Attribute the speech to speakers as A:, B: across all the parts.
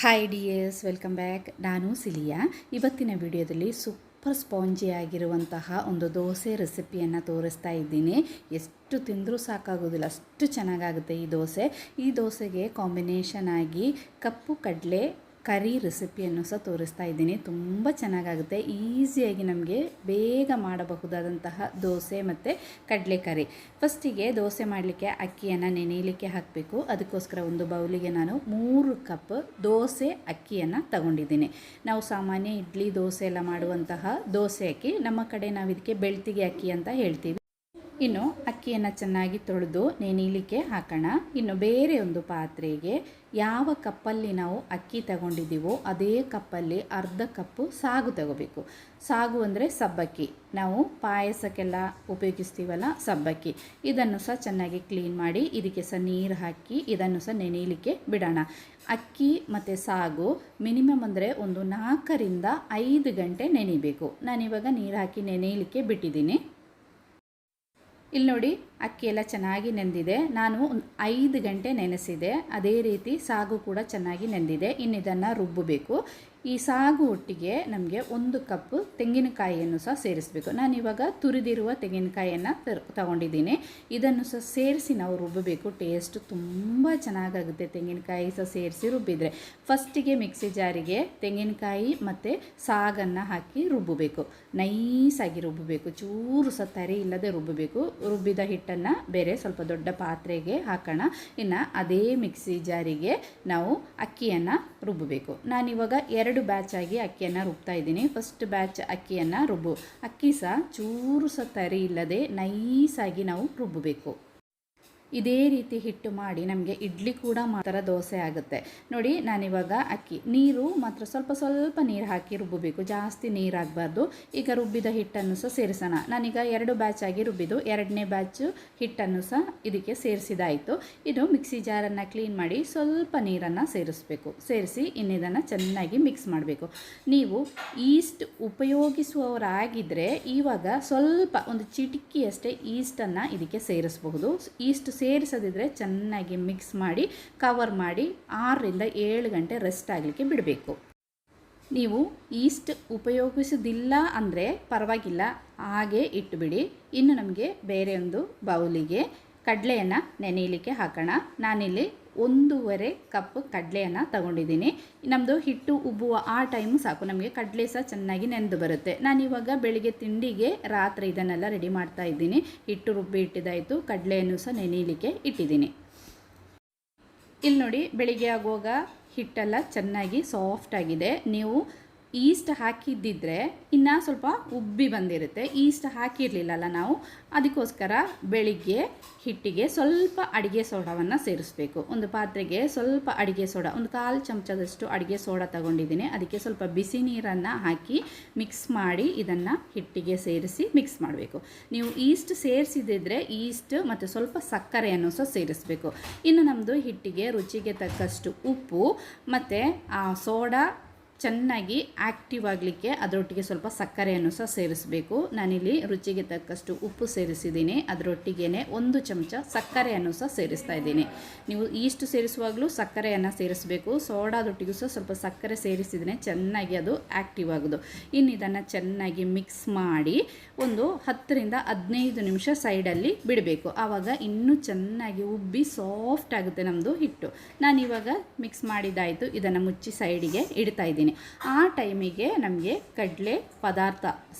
A: Hi dears, welcome back. ನಾನು cilia. ಇವತ್ತಿನ ವಿಡಿಯೋದಲ್ಲಿ ಸೂಪರ್ ಸ್ಪಾಂಜಿ ಆಗಿರುವಂತಹ ಒಂದು ದೋಸೆ ರೆಸಿಪಿಯನ್ನು ತೋರಿಸ್ತಾ ಇದ್ದೀನಿ. ಎಷ್ಟು ತಿಂದರೂ ಸಾಕಾಗೋದಿಲ್ಲ, ಅಷ್ಟು ಚೆನ್ನಾಗಾಗುತ್ತೆ ಈ ದೋಸೆ. ಈ ದೋಸೆಗೆ ಕಾಂಬಿನೇಷನ್ ಆಗಿ ಕಪ್ಪು ಕಡಲೆ ಕರಿ ರೆಸಿಪಿಯನ್ನು ಸಹ ತೋರಿಸ್ತಾ ಇದ್ದೀನಿ. ತುಂಬ ಚೆನ್ನಾಗಾಗುತ್ತೆ. ಈಸಿಯಾಗಿ ನಮಗೆ ಬೇಗ ಮಾಡಬಹುದಾದಂತಹ ದೋಸೆ ಮತ್ತು ಕಡಲೆ ಕರಿ. ಫಸ್ಟಿಗೆ ದೋಸೆ ಮಾಡಲಿಕ್ಕೆ ಅಕ್ಕಿಯನ್ನು ನೆನೆಯಲಿಕ್ಕೆ ಹಾಕಬೇಕು. ಅದಕ್ಕೋಸ್ಕರ ಒಂದು ಬೌಲಿಗೆ ನಾನು 3 ಕಪ್ ದೋಸೆ ಅಕ್ಕಿಯನ್ನು ತಗೊಂಡಿದ್ದೀನಿ. ನಾವು ಸಾಮಾನ್ಯ ಇಡ್ಲಿ ದೋಸೆ ಎಲ್ಲ ಮಾಡುವಂತಹ ದೋಸೆ ಅಕ್ಕಿ, ನಮ್ಮ ಕಡೆ ನಾವು ಇದಕ್ಕೆ ಬೆಳ್ತಿಗೆ ಅಕ್ಕಿ ಅಂತ ಹೇಳ್ತೀವಿ. ಇನ್ನು ಅಕ್ಕಿಯನ್ನು ಚೆನ್ನಾಗಿ ತೊಳೆದು ನೆನೆಯಲಿಕ್ಕೆ ಹಾಕೋಣ. ಇನ್ನು ಬೇರೆ ಒಂದು ಪಾತ್ರೆಗೆ ಯಾವ ಕಪ್ಪಲ್ಲಿ ನಾವು ಅಕ್ಕಿ ತಗೊಂಡಿದ್ದೀವೋ ಅದೇ ಕಪ್ಪಲ್ಲಿ ಅರ್ಧ ಕಪ್ಪು ಸಾಗು ತಗೋಬೇಕು. ಸಾಗು ಅಂದರೆ ಸಬ್ಬಕ್ಕಿ, ನಾವು ಪಾಯಸಕ್ಕೆಲ್ಲ ಉಪಯೋಗಿಸ್ತೀವಲ್ಲ ಸಬ್ಬಕ್ಕಿ. ಇದನ್ನು ಸಹ ಚೆನ್ನಾಗಿ ಕ್ಲೀನ್ ಮಾಡಿ ಇದಕ್ಕೆ ಸಹ ನೀರು ಹಾಕಿ ಇದನ್ನು ಸಹ ನೆನೆಯಲಿಕ್ಕೆ ಬಿಡೋಣ. ಅಕ್ಕಿ ಮತ್ತು ಸಾಗು ಮಿನಿಮಮ್ ಅಂದರೆ ಒಂದು 4 ರಿಂದ 5 ಗಂಟೆ ನೆನೆಯಬೇಕು. ನಾನಿವಾಗ ನೀರು ಹಾಕಿ ನೆನೆಯಲಿಕ್ಕೆ ಬಿಟ್ಟಿದ್ದೀನಿ. ಇಲ್ಲಿ ನೋಡಿ, ಅಕ್ಕಿ ಎಲ್ಲ ಚೆನ್ನಾಗಿ ನೆಂದಿದೆ. ನಾನು 5 ಗಂಟೆ ನೆನೆಸಿದೆ. ಅದೇ ರೀತಿ ಸಾಗು ಕೂಡ ಚೆನ್ನಾಗಿ ನೆಂದಿದೆ. ಇನ್ನು ಇದನ್ನು ರುಬ್ಬಬೇಕು. ಈ ಸಾಗು ಒಟ್ಟಿಗೆ ನಮಗೆ 1 ಕಪ್ ತೆಂಗಿನಕಾಯಿಯನ್ನು ಸಹ ಸೇರಿಸಬೇಕು. ನಾನಿವಾಗ ತುರಿದಿರುವ ತೆಂಗಿನಕಾಯಿಯನ್ನು ತಗೊಂಡಿದ್ದೀನಿ. ಇದನ್ನು ಸಹ ಸೇರಿಸಿ ನಾವು ರುಬ್ಬಬೇಕು. ಟೇಸ್ಟ್ ತುಂಬ ಚೆನ್ನಾಗಾಗುತ್ತೆ ತೆಂಗಿನಕಾಯಿ ಸಹ ಸೇರಿಸಿ ರುಬ್ಬಿದರೆ. ಫಸ್ಟಿಗೆ ಮಿಕ್ಸಿ ಜಾರಿಗೆ ತೆಂಗಿನಕಾಯಿ ಮತ್ತು ಸಾಗನ್ನು ಹಾಕಿ ರುಬ್ಬಬೇಕು. ನೈಸಾಗಿ ರುಬ್ಬಬೇಕು, ಚೂರು ಸಹ ತರಿ ಇಲ್ಲದೆ ರುಬ್ಬಬೇಕು. ರುಬ್ಬಿದ ಹಿಟ್ಟನ್ನು ಬೇರೆ ಸ್ವಲ್ಪ ದೊಡ್ಡ ಪಾತ್ರೆಗೆ ಹಾಕೋಣ. ಇನ್ನು ಅದೇ ಮಿಕ್ಸಿ ಜಾರಿಗೆ ನಾವು ಅಕ್ಕಿಯನ್ನು ರುಬ್ಬಬೇಕು. ನಾನಿವಾಗ 2 ಬ್ಯಾಚ್ ಆಗಿ ಅಕ್ಕಿಯನ್ನು ರುಬ್ತಾ ಇದ್ದೀನಿ. ಫಸ್ಟ್ ಬ್ಯಾಚ್ ಅಕ್ಕಿಯನ್ನು ಅಕ್ಕಿ ಸಹ ಚೂರು ಸಹ ತರಿ ಇಲ್ಲದೆ ನೈಸಾಗಿ ನಾವು ರುಬ್ಬಬೇಕು. ಇದೇ ರೀತಿ ಹಿಟ್ಟು ಮಾಡಿ ನಮಗೆ ಇಡ್ಲಿ ಕೂಡ ಮಾತ್ರ ದೋಸೆ ಆಗುತ್ತೆ. ನೋಡಿ, ನಾನಿವಾಗ ಅಕ್ಕಿ ನೀರು ಮಾತ್ರ ಸ್ವಲ್ಪ ನೀರು ಹಾಕಿ ರುಬ್ಬಬೇಕು, ಜಾಸ್ತಿ ನೀರಾಗಬಾರ್ದು. ಈಗ ರುಬ್ಬಿದ ಹಿಟ್ಟನ್ನು ಸಹ ಸೇರಿಸೋಣ. ನಾನೀಗ 2 ಬ್ಯಾಚ್ ಆಗಿ ರುಬ್ಬಿದ್ದು 2ನೇ ಬ್ಯಾಚ್ ಹಿಟ್ಟನ್ನು ಸಹ ಇದಕ್ಕೆ ಸೇರಿಸಿದಾಯಿತು. ಇದು ಮಿಕ್ಸಿ ಜಾರನ್ನು ಕ್ಲೀನ್ ಮಾಡಿ ಸ್ವಲ್ಪ ನೀರನ್ನು ಸೇರಿಸಬೇಕು. ಸೇರಿಸಿ ಇನ್ನಿದನ್ನು ಚೆನ್ನಾಗಿ ಮಿಕ್ಸ್ ಮಾಡಬೇಕು. ನೀವು ಈಸ್ಟ್ ಉಪಯೋಗಿಸುವವರಾಗಿದ್ದರೆ ಇವಾಗ ಸ್ವಲ್ಪ ಒಂದು ಚಿಟಿಕಿಯಷ್ಟೇ ಈಸ್ಟನ್ನು ಇದಕ್ಕೆ ಸೇರಿಸಬಹುದು. ಈಸ್ಟ್ ಸೇರಿಸದಿದ್ದರೆ ಚೆನ್ನಾಗಿ ಮಿಕ್ಸ್ ಮಾಡಿ ಕವರ್ ಮಾಡಿ 6 ರಿಂದ 7 ಗಂಟೆ ರೆಸ್ಟ್ ಆಗಲಿಕ್ಕೆ ಬಿಡಬೇಕು. ನೀವು ಈಸ್ಟ್ ಉಪಯೋಗಿಸೋದಿಲ್ಲ ಅಂದರೆ ಪರವಾಗಿಲ್ಲ, ಹಾಗೆ ಇಟ್ಟುಬಿಡಿ. ಇನ್ನು ನಮಗೆ ಬೇರೆ ಒಂದು ಬೌಲಿಗೆ ಕಡಲೆಯನ್ನು ನೆನೆಯಲಿಕ್ಕೆ ಹಾಕೋಣ. ನಾನಿಲ್ಲಿ 1.5 ಕಪ್ ಕಡಲೆಯನ್ನು ತಗೊಂಡಿದ್ದೀನಿ. ನಮ್ಮದು ಹಿಟ್ಟು ಉಬ್ಬುವ ಆ ಟೈಮು ಸಾಕು, ನಮಗೆ ಕಡಲೆ ಸಹ ಚೆನ್ನಾಗಿ ನೆಂದು ಬರುತ್ತೆ. ನಾನಿವಾಗ ಬೆಳಿಗ್ಗೆ ತಿಂಡಿಗೆ ರಾತ್ರಿ ಇದನ್ನೆಲ್ಲ ರೆಡಿ ಮಾಡ್ತಾ ಇದ್ದೀನಿ. ಹಿಟ್ಟು ರುಬ್ಬಿ ಇಟ್ಟಿದ್ದಾಯಿತು, ಕಡಲೆಯನ್ನು ಸಹ ನೆನೆಯಲಿಕ್ಕೆ ಇಟ್ಟಿದ್ದೀನಿ. ಇಲ್ಲಿ ನೋಡಿ, ಬೆಳಿಗ್ಗೆ ಆಗುವಾಗ ಹಿಟ್ಟೆಲ್ಲ ಚೆನ್ನಾಗಿ ಸಾಫ್ಟ್ ಆಗಿದೆ. ನೀವು ಈಸ್ಟ್ ಹಾಕಿದ್ದಿದ್ರೆ ಇನ್ನು ಸ್ವಲ್ಪ ಉಬ್ಬಿ ಬಂದಿರುತ್ತೆ. ಈಸ್ಟ್ ಹಾಕಿರಲಿಲ್ಲಲ್ಲ ನಾವು, ಅದಕ್ಕೋಸ್ಕರ ಬೆಳಿಗ್ಗೆ ಹಿಟ್ಟಿಗೆ ಸ್ವಲ್ಪ ಅಡುಗೆ ಸೋಡಾವನ್ನು ಸೇರಿಸಬೇಕು. ಒಂದು ಪಾತ್ರೆಗೆ ಸ್ವಲ್ಪ ಅಡುಗೆ ಸೋಡಾ, ಒಂದು 1/4 ಚಮಚದಷ್ಟು ಅಡುಗೆ ಸೋಡಾ ತಗೊಂಡಿದ್ದೀನಿ. ಅದಕ್ಕೆ ಸ್ವಲ್ಪ ಬಿಸಿ ನೀರನ್ನು ಹಾಕಿ ಮಿಕ್ಸ್ ಮಾಡಿ ಇದನ್ನು ಹಿಟ್ಟಿಗೆ ಸೇರಿಸಿ ಮಿಕ್ಸ್ ಮಾಡಬೇಕು. ನೀವು ಈಸ್ಟ್ ಸೇರಿಸಿದಿದ್ರೆ ಈಸ್ಟ್ ಮತ್ತು ಸ್ವಲ್ಪ ಸಕ್ಕರೆಯನ್ನು ಸಹ ಸೇರಿಸಬೇಕು. ಇನ್ನು ನಮ್ಮದು ಹಿಟ್ಟಿಗೆ ರುಚಿಗೆ ತಕ್ಕಷ್ಟು ಉಪ್ಪು ಮತ್ತು ಸೋಡಾ ಚೆನ್ನಾಗಿ ಆ್ಯಕ್ಟಿವ್ ಆಗಲಿಕ್ಕೆ ಅದರೊಟ್ಟಿಗೆ ಸ್ವಲ್ಪ ಸಕ್ಕರೆಯನ್ನು ಸಹ ಸೇರಿಸಬೇಕು. ನಾನಿಲ್ಲಿ ರುಚಿಗೆ ತಕ್ಕಷ್ಟು ಉಪ್ಪು ಸೇರಿಸಿದ್ದೀನಿ. ಅದರೊಟ್ಟಿಗೆ 1 ಚಮಚ ಸಕ್ಕರೆಯನ್ನು ಸಹ ಸೇರಿಸ್ತಾ ಇದ್ದೀನಿ. ನೀವು ಈಸ್ಟ್ ಸೇರಿಸುವಾಗಲೂ ಸಕ್ಕರೆಯನ್ನು ಸೇರಿಸಬೇಕು. ಸೋಡಾದೊಟ್ಟಿಗೂ ಸಹ ಸ್ವಲ್ಪ ಸಕ್ಕರೆ ಸೇರಿಸಿದರೆ ಚೆನ್ನಾಗಿ ಅದು ಆ್ಯಕ್ಟಿವ್ ಆಗೋದು. ಇನ್ನು ಇದನ್ನು ಚೆನ್ನಾಗಿ ಮಿಕ್ಸ್ ಮಾಡಿ ಒಂದು 10 ರಿಂದ 15 ನಿಮಿಷ ಸೈಡಲ್ಲಿ ಬಿಡಬೇಕು. ಆವಾಗ ಇನ್ನೂ ಚೆನ್ನಾಗಿ ಉಬ್ಬಿ ಸಾಫ್ಟ್ ಆಗುತ್ತೆ ನಮ್ಮದು ಹಿಟ್ಟು. ನಾನಿವಾಗ ಮಿಕ್ಸ್ ಮಾಡಿದ್ದಾಯಿತು. ಇದನ್ನು ಮುಚ್ಚಿ ಸೈಡಿಗೆ ಇಡ್ತಾ ಇದ್ದೀನಿ. ಆ ಟೈಮಿಗೆ ನಮಗೆ ಕಡಲೆ ಪದಾರ್ಥ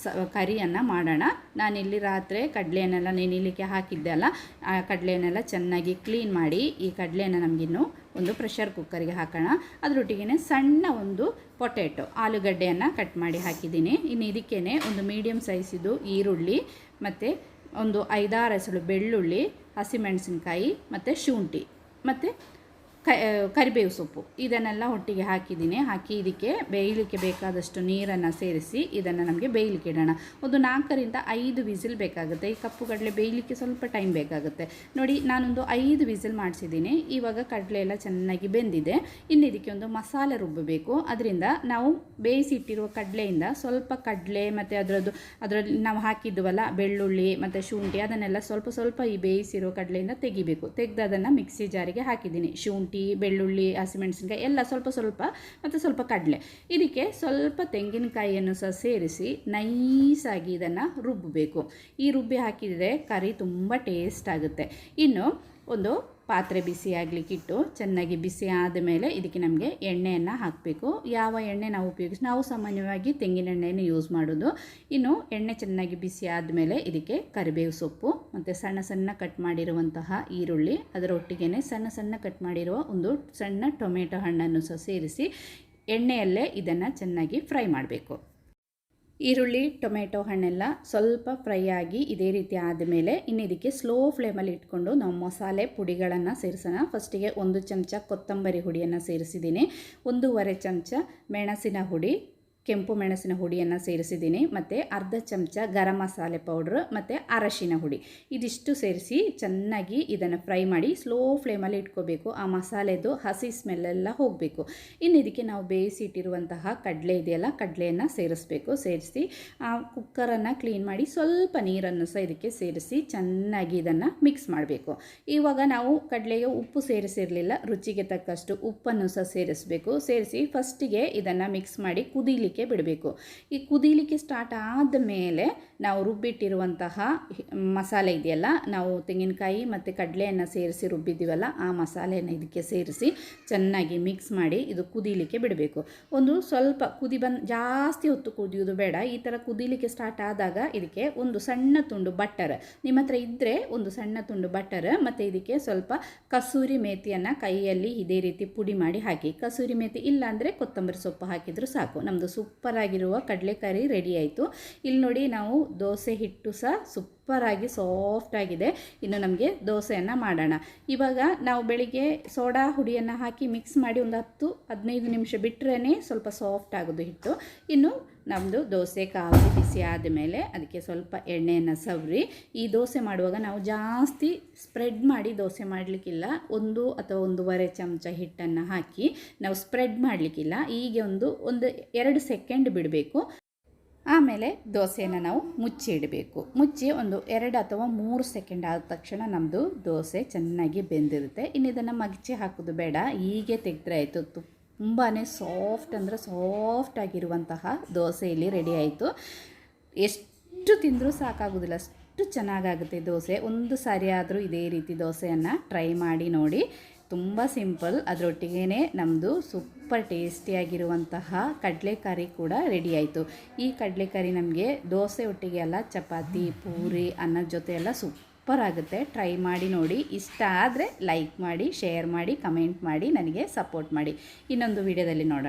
A: ಕರಿಯನ್ನು ಮಾಡೋಣ. ನಾನಿಲ್ಲಿ ರಾತ್ರಿ ಕಡಲೆಯನ್ನೆಲ್ಲ ನೆನೆಯಲಿಕ್ಕೆ ಹಾಕಿದ್ದೆ ಅಲ್ಲ, ಆ ಕಡಲೆಯನ್ನೆಲ್ಲ ಚೆನ್ನಾಗಿ ಕ್ಲೀನ್ ಮಾಡಿ ಈ ಕಡಲೆಯನ್ನು ನಮಗಿನ್ನು ಒಂದು ಪ್ರೆಷರ್ ಕುಕ್ಕರಿಗೆ ಹಾಕೋಣ. ಅದರೊಟ್ಟಿಗೆ ಸಣ್ಣ ಒಂದು ಪೊಟೆಟೊ ಆಲೂಗಡ್ಡೆಯನ್ನು ಕಟ್ ಮಾಡಿ ಹಾಕಿದ್ದೀನಿ. ಇನ್ನು ಇದಕ್ಕೇ ಒಂದು ಮೀಡಿಯಮ್ ಸೈಜಿದು ಈರುಳ್ಳಿ ಮತ್ತು ಒಂದು 5-6 ಎಸಳು ಬೆಳ್ಳುಳ್ಳಿ, ಹಸಿಮೆಣಸಿನ್ಕಾಯಿ ಮತ್ತು ಶುಂಠಿ ಮತ್ತು ಕರಿಬೇವು ಸೊಪ್ಪು ಇದನ್ನೆಲ್ಲ ಒಟ್ಟಿಗೆ ಹಾಕಿದ್ದೀನಿ. ಹಾಕಿ ಇದಕ್ಕೆ ಬೇಯಲಿಕ್ಕೆ ಬೇಕಾದಷ್ಟು ನೀರನ್ನು ಸೇರಿಸಿ ಇದನ್ನು ನಮಗೆ ಬೇಯಲಿಕ್ಕೆ ಇಡೋಣ. ಒಂದು 4 ರಿಂದ 5 ವಿಸಿಲ್ ಬೇಕಾಗುತ್ತೆ. ಈ ಕಪ್ಪು ಕಡಲೆ ಬೇಯಲಿಕ್ಕೆ ಸ್ವಲ್ಪ ಟೈಮ್ ಬೇಕಾಗುತ್ತೆ. ನೋಡಿ, ನಾನೊಂದು 5 ವಿಸಿಲ್ ಮಾಡಿಸಿದ್ದೀನಿ. ಇವಾಗ ಕಡಲೆ ಎಲ್ಲ ಚೆನ್ನಾಗಿ ಬೆಂದಿದೆ. ಇನ್ನು ಇದಕ್ಕೆ ಒಂದು ಮಸಾಲೆ ರುಬ್ಬಬೇಕು. ಅದರಿಂದ ನಾವು ಬೇಯಿಸಿಟ್ಟಿರುವ ಕಡಲೆಯಿಂದ ಸ್ವಲ್ಪ ಕಡಲೆ ಮತ್ತು ಅದರಲ್ಲಿ ನಾವು ಹಾಕಿದ್ವಲ್ಲ ಬೆಳ್ಳುಳ್ಳಿ ಮತ್ತು ಶುಂಠಿ, ಅದನ್ನೆಲ್ಲ ಸ್ವಲ್ಪ ಈ ಬೇಯಿಸಿರೋ ಕಡಲೆಯಿಂದ ತೆಗಿಬೇಕು. ತೆಗೆದು ಅದನ್ನು ಮಿಕ್ಸಿ ಜಾರಿಗೆ ಹಾಕಿದ್ದೀನಿ. ಶುಂಠಿ ಶುಂಠಿ, ಬೆಳ್ಳುಳ್ಳಿ, ಹಸಿಮೆಣಸಿನ್ಕಾಯಿ ಎಲ್ಲ ಸ್ವಲ್ಪ ಸ್ವಲ್ಪ ಮತ್ತು ಸ್ವಲ್ಪ ಕಡಲೆ. ಇದಕ್ಕೆ ಸ್ವಲ್ಪ ತೆಂಗಿನಕಾಯಿಯನ್ನು ಸಹ ಸೇರಿಸಿ ನೈಸಾಗಿ ಇದನ್ನು ರುಬ್ಬಬೇಕು. ಈ ರುಬ್ಬಿ ಹಾಕಿದರೆ ಕರಿ ತುಂಬ ಟೇಸ್ಟ್ ಆಗುತ್ತೆ. ಇನ್ನು ಒಂದು ಪಾತ್ರೆ ಬಿಸಿ ಆಗಲಿಕ್ಕಿಟ್ಟು ಚೆನ್ನಾಗಿ ಬಿಸಿ ಆದ ಮೇಲೆ ಇದಕ್ಕೆ ನಮಗೆ ಎಣ್ಣೆಯನ್ನು ಹಾಕಬೇಕು. ಯಾವ ಎಣ್ಣೆ ನಾವು ಸಾಮಾನ್ಯವಾಗಿ ತೆಂಗಿನ ಎಣ್ಣೆಯನ್ನು ಯೂಸ್ ಮಾಡೋದು. ಇನ್ನು ಎಣ್ಣೆ ಚೆನ್ನಾಗಿ ಬಿಸಿ ಆದಮೇಲೆ ಇದಕ್ಕೆ ಕರಿಬೇವು ಸೊಪ್ಪು ಮತ್ತು ಸಣ್ಣ ಸಣ್ಣ ಕಟ್ ಮಾಡಿರುವಂತಹ ಈರುಳ್ಳಿ, ಅದರೊಟ್ಟಿಗೆ ಸಣ್ಣ ಸಣ್ಣ ಕಟ್ ಮಾಡಿರುವ ಒಂದು ಸಣ್ಣ ಟೊಮೆಟೊ ಹಣ್ಣನ್ನು ಸಹ ಸೇರಿಸಿ ಎಣ್ಣೆಯಲ್ಲೇ ಇದನ್ನು ಚೆನ್ನಾಗಿ ಫ್ರೈ ಮಾಡಬೇಕು. ಈರುಳ್ಳಿ, ಟೊಮೆಟೊ ಹಣ್ಣೆಲ್ಲ ಸ್ವಲ್ಪ ಫ್ರೈ ಆಗಿ ಇದೇ ರೀತಿ ಆದಮೇಲೆ ಇನ್ನು ಇದಕ್ಕೆ ಸ್ಲೋ ಫ್ಲೇಮಲ್ಲಿ ಇಟ್ಕೊಂಡು ನಾವು ಮಸಾಲೆ ಪುಡಿಗಳನ್ನು ಸೇರಿಸೋಣ. ಫಸ್ಟಿಗೆ 1 ಚಮಚ ಕೊತ್ತಂಬರಿ ಹುಡಿಯನ್ನು ಸೇರಿಸಿದ್ದೀನಿ, 1.5 ಚಮಚ ಮೆಣಸಿನ ಹುಡಿ, ಕೆಂಪು ಮೆಣಸಿನ ಹುಡಿಯನ್ನು ಸೇರಿಸಿದ್ದೀನಿ, ಮತ್ತು ಅರ್ಧ ಚಮಚ ಗರಂ ಮಸಾಲೆ ಪೌಡ್ರ್ ಮತ್ತು ಅರಶಿನ ಹುಡಿ. ಇದಿಷ್ಟು ಸೇರಿಸಿ ಚೆನ್ನಾಗಿ ಇದನ್ನು ಫ್ರೈ ಮಾಡಿ ಸ್ಲೋ ಫ್ಲೇಮಲ್ಲಿ ಇಟ್ಕೋಬೇಕು. ಆ ಮಸಾಲೆದು ಹಸಿ ಸ್ಮೆಲ್ಲೆಲ್ಲ ಹೋಗಬೇಕು. ಇನ್ನು ಇದಕ್ಕೆ ನಾವು ಬೇಯಿಸಿ ಇಟ್ಟಿರುವಂತಹ ಕಡಲೆ ಇದೆಯಲ್ಲ, ಕಡಲೆಯನ್ನು ಸೇರಿಸಬೇಕು. ಸೇರಿಸಿ ಆ ಕುಕ್ಕರನ್ನು ಕ್ಲೀನ್ ಮಾಡಿ ಸ್ವಲ್ಪ ನೀರನ್ನು ಸಹ ಇದಕ್ಕೆ ಸೇರಿಸಿ ಚೆನ್ನಾಗಿ ಇದನ್ನು ಮಿಕ್ಸ್ ಮಾಡಬೇಕು. ಇವಾಗ ನಾವು ಕಡಲೆಗೆ ಉಪ್ಪು ಸೇರಿಸಿರಲಿಲ್ಲ, ರುಚಿಗೆ ತಕ್ಕಷ್ಟು ಉಪ್ಪನ್ನು ಸಹ ಸೇರಿಸಬೇಕು. ಸೇರಿಸಿ ಫಸ್ಟಿಗೆ ಇದನ್ನು ಮಿಕ್ಸ್ ಮಾಡಿ ಕುದೀಲಿಕ್ಕೆ ಬಿಡಬೇಕು. ಈ ಕುದೀಲಿಕ್ಕೆ ಸ್ಟಾರ್ಟ್ ಆದ ಮೇಲೆ ನಾವು ರುಬ್ಬಿಟ್ಟಿರುವಂತಹ ಮಸಾಲೆ ಇದೆಯಲ್ಲ, ನಾವು ತೆಂಗಿನಕಾಯಿ ಮತ್ತು ಕಡಲೆಯನ್ನು ಸೇರಿಸಿ ರುಬ್ಬಿದ್ದೀವಲ್ಲ, ಆ ಮಸಾಲೆಯನ್ನು ಇದಕ್ಕೆ ಸೇರಿಸಿ ಚೆನ್ನಾಗಿ ಮಿಕ್ಸ್ ಮಾಡಿ ಇದು ಕುದೀಲಿಕ್ಕೆ ಬಿಡಬೇಕು. ಒಂದು ಸ್ವಲ್ಪ ಜಾಸ್ತಿ ಹೊತ್ತು ಕುದಿಯೋದು ಬೇಡ. ಈ ಥರ ಕುದೀಲಿಕ್ಕೆ ಸ್ಟಾರ್ಟ್ ಆದಾಗ ಇದಕ್ಕೆ ಒಂದು ಸಣ್ಣ ತುಂಡು ಬಟರ್, ನಿಮ್ಮ ಹತ್ರ ಇದ್ದರೆ ಒಂದು ಸಣ್ಣ ತುಂಡು ಬಟರ್ ಮತ್ತು ಇದಕ್ಕೆ ಸ್ವಲ್ಪ ಕಸೂರಿ ಮೇಥಿಯನ್ನು ಕೈಯಲ್ಲಿ ಇದೇ ರೀತಿ ಪುಡಿ ಮಾಡಿ ಹಾಕಿ. ಕಸೂರಿ ಮೇಥಿ ಇಲ್ಲ ಅಂದರೆ ಕೊತ್ತಂಬರಿ ಸೊಪ್ಪು ಹಾಕಿದರೂ ಸಾಕು. ನಮ್ಮದು ಸೂಪರಾಗಿರುವ ಕಡಲೆಕರಿ ರೆಡಿ ಆಯಿತು. ಇಲ್ಲಿ ನೋಡಿ, ನಾವು ದೋಸೆ ಹಿಟ್ಟು ಸಹ ಸೂಪರಾಗಿ ಸಾಫ್ಟಾಗಿದೆ. ಇನ್ನು ನಮಗೆ ದೋಸೆಯನ್ನು ಮಾಡೋಣ. ಇವಾಗ ನಾವು ಬೆಳಿಗ್ಗೆ ಸೋಡಾ ಹುಡಿಯನ್ನು ಹಾಕಿ ಮಿಕ್ಸ್ ಮಾಡಿ ಒಂದು 10-15 ನಿಮಿಷ ಬಿಟ್ಟರೆ ಸ್ವಲ್ಪ ಸಾಫ್ಟ್ ಆಗೋದು ಹಿಟ್ಟು. ಇನ್ನು ನಮ್ಮದು ದೋಸೆ ಕಾವಿ ಬಿಸಿ ಆದಮೇಲೆ ಅದಕ್ಕೆ ಸ್ವಲ್ಪ ಎಣ್ಣೆಯನ್ನು ಸವರಿ. ಈ ದೋಸೆ ಮಾಡುವಾಗ ನಾವು ಜಾಸ್ತಿ ಸ್ಪ್ರೆಡ್ ಮಾಡಿ ದೋಸೆ ಮಾಡಲಿಕ್ಕಿಲ್ಲ. 1 ಅಥವಾ 1.5 ಚಮಚ ಹಿಟ್ಟನ್ನು ಹಾಕಿ ನಾವು ಸ್ಪ್ರೆಡ್ ಮಾಡಲಿಕ್ಕಿಲ್ಲ. ಹೀಗೆ ಒಂದು 2 ಸೆಕೆಂಡ್ ಬಿಡಬೇಕು. ಆಮೇಲೆ ದೋಸೆಯನ್ನು ನಾವು ಮುಚ್ಚಿ ಇಡಬೇಕು. ಮುಚ್ಚಿ ಒಂದು 2 ಅಥವಾ 3 ಸೆಕೆಂಡ್ ಆದ ತಕ್ಷಣ ನಮ್ಮದು ದೋಸೆ ಚೆನ್ನಾಗಿ ಬೆಂದಿರುತ್ತೆ. ಇನ್ನು ಇದನ್ನು ಮಗಚಿ ಹಾಕೋದು ಬೇಡ, ಹೀಗೆ ತೆಗೆದ್ರೆ ಆಯಿತು. ತುಂಬಾ ಸಾಫ್ಟ್ ಅಂದರೆ ಸಾಫ್ಟ್ ಆಗಿರುವಂತಹ ದೋಸೆ ಇಲ್ಲಿ ರೆಡಿ ಆಯಿತು. ಎಷ್ಟು ತಿಂದರೂ ಸಾಕಾಗೋದಿಲ್ಲ, ಅಷ್ಟು ಚೆನ್ನಾಗಾಗುತ್ತೆ ದೋಸೆ. ಒಂದು ಸಾರಿ ಆದರೂ ಇದೇ ರೀತಿ ದೋಸೆಯನ್ನು ಟ್ರೈ ಮಾಡಿ ನೋಡಿ. ತುಂಬ ಸಿಂಪಲ್. ಅದರೊಟ್ಟಿಗೆ ನಮ್ಮದು ಸೂಪರ್ ಟೇಸ್ಟಿಯಾಗಿರುವಂತಹ ಕಡಲೆಕರಿ ಕೂಡ ರೆಡಿ ಆಯಿತು. ಈ ಕಡಲೆಕರಿ ನಮಗೆ ದೋಸೆ ಒಟ್ಟಿಗೆ ಅಲ್ಲ, ಚಪಾತಿ, ಪೂರಿ, ಅನ್ನದ ಜೊತೆ ಎಲ್ಲ ಸೂಪರ್ ಆಗುತ್ತೆ. ಟ್ರೈ ಮಾಡಿ ನೋಡಿ. ಇಷ್ಟ ಆದರೆ ಲೈಕ್ ಮಾಡಿ, ಶೇರ್ ಮಾಡಿ, ಕಮೆಂಟ್ ಮಾಡಿ, ನನಗೆ ಸಪೋರ್ಟ್ ಮಾಡಿ. ಇನ್ನೊಂದು ವಿಡಿಯೋದಲ್ಲಿ ನೋಡೋಣ.